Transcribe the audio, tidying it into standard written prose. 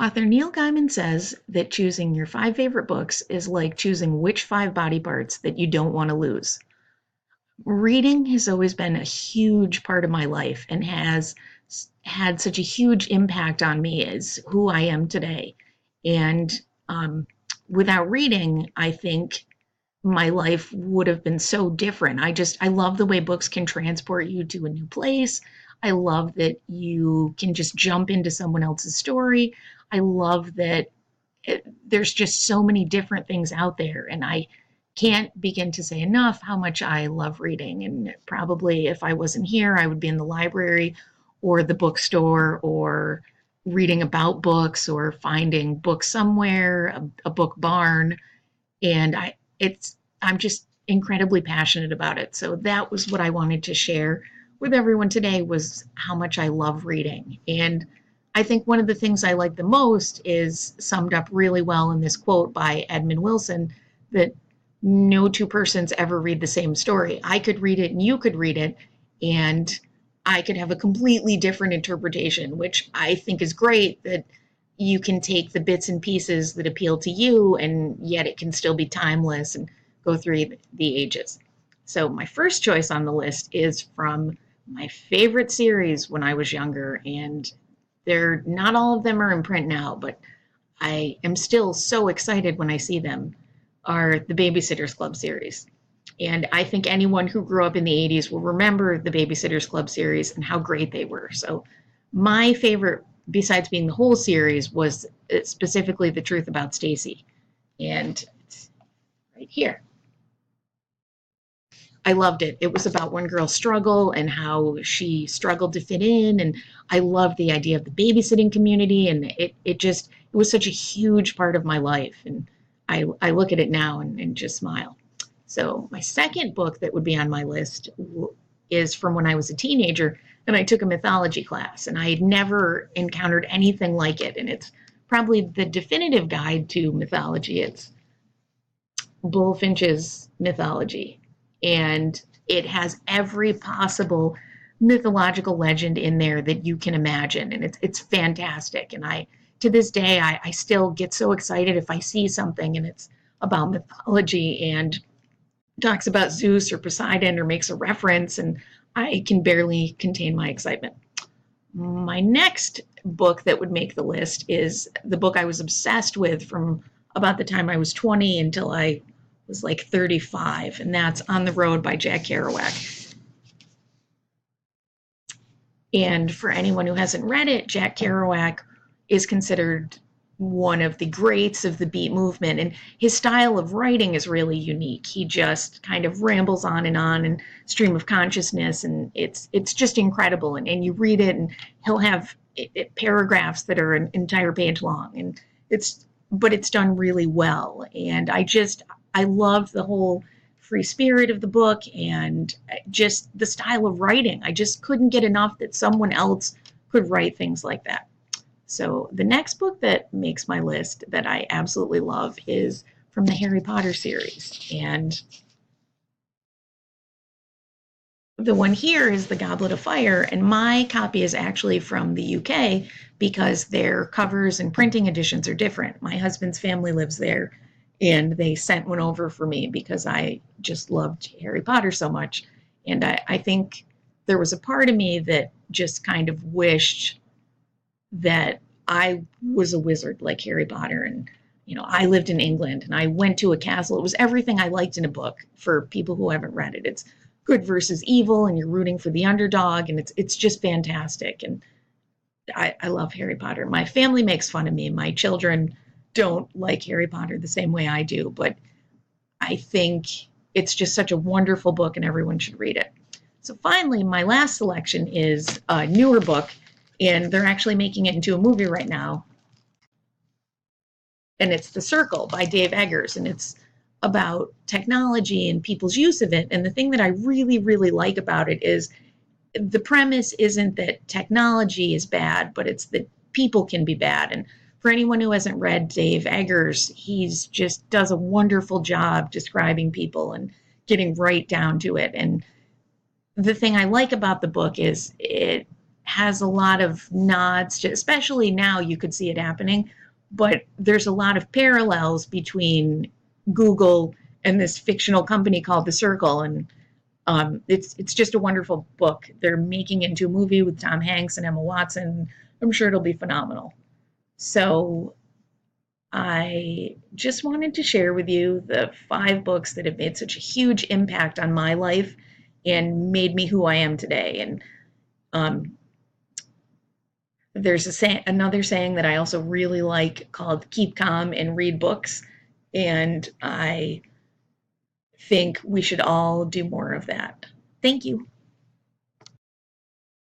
Author Neil Gaiman says that choosing your 5 favorite books is like choosing which 5 body parts that you don't want to lose. Reading has always been a huge part of my life and has had such a huge impact on me as who I am today. And um, without reading, I think my life would have been so different. I love the way books can transport you to a new place. I love that you can just jump into someone else's story. I love that there's just so many different things out there, and I can't begin to say enough how much I love reading. And probably if I wasn't here, I would be in the library or the bookstore or reading about books or finding books somewhere, a book barn. And I'm just incredibly passionate about it. So that was what I wanted to share with everyone today, was how much I love reading. And I think one of the things I like the most is summed up really well in this quote by Edmund Wilson, that no two persons ever read the same story. I could read it and you could read it, and I could have a completely different interpretation, which I think is great, that you can take the bits and pieces that appeal to you, and yet it can still be timeless and go through the ages. So my first choice on the list is from my favorite series when I was younger, and they're not all of them are in print now, but I am still so excited when I see them, are the Babysitters Club series. And I think anyone who grew up in the 80s will remember the Babysitters Club series and how great they were. So my favorite, besides being the whole series, was specifically The Truth About Stacy. And it's right here. I loved it. It was about one girl's struggle and how she struggled to fit in. And I loved the idea of the babysitting community. And it was such a huge part of my life. And I look at it now and just smile. So my second book that would be on my list is from when I was a teenager, and I took a mythology class, and I had never encountered anything like it. And it's probably the definitive guide to mythology. It's Bulfinch's Mythology, and it has every possible mythological legend in there that you can imagine, and it's fantastic. And I, to this day, I still get so excited if I see something and it's about mythology and talks about Zeus or Poseidon or makes a reference, and I can barely contain my excitement. My next book that would make the list is the book I was obsessed with from about the time I was 20 until I was like 35, and that's On the Road by Jack Kerouac. And for anyone who hasn't read it, Jack Kerouac is considered one of the greats of the beat movement, and his style of writing is really unique. He just kind of rambles on and stream of consciousness, and it's just incredible. And you read it, and he'll have paragraphs that are an entire page long, and but it's done really well. And I loved the whole free spirit of the book and just the style of writing. I just couldn't get enough that someone else could write things like that. So the next book that makes my list that I absolutely love is from the Harry Potter series. And the one here is The Goblet of Fire, and my copy is actually from the UK because their covers and printing editions are different. My husband's family lives there, and they sent one over for me because I just loved Harry Potter so much. And I think there was a part of me that just kind of wished that I was a wizard like Harry Potter. And, I lived in England and I went to a castle. It was everything I liked in a book. For people who haven't read it, it's good versus evil, and you're rooting for the underdog, and it's just fantastic. And I love Harry Potter. My family makes fun of me. My children don't like Harry Potter the same way I do, but I think it's just such a wonderful book and everyone should read it. So finally, my last selection is a newer book, and they're actually making it into a movie right now. And it's The Circle by Dave Eggers, and it's about technology and people's use of it. And the thing that I really, really like about it is the premise isn't that technology is bad, but it's that people can be bad. And for anyone who hasn't read Dave Eggers, he's just does a wonderful job describing people and getting right down to it. And the thing I like about the book is it has a lot of nods to, especially now you could see it happening, but there's a lot of parallels between Google and this fictional company called The Circle. And it's just a wonderful book. They're making it into a movie with Tom Hanks and Emma Watson. I'm sure it'll be phenomenal. So I just wanted to share with you the 5 books that have made such a huge impact on my life and made me who I am today. And um, there's another saying that I also really like called keep calm and read books. And I think we should all do more of that. Thank you.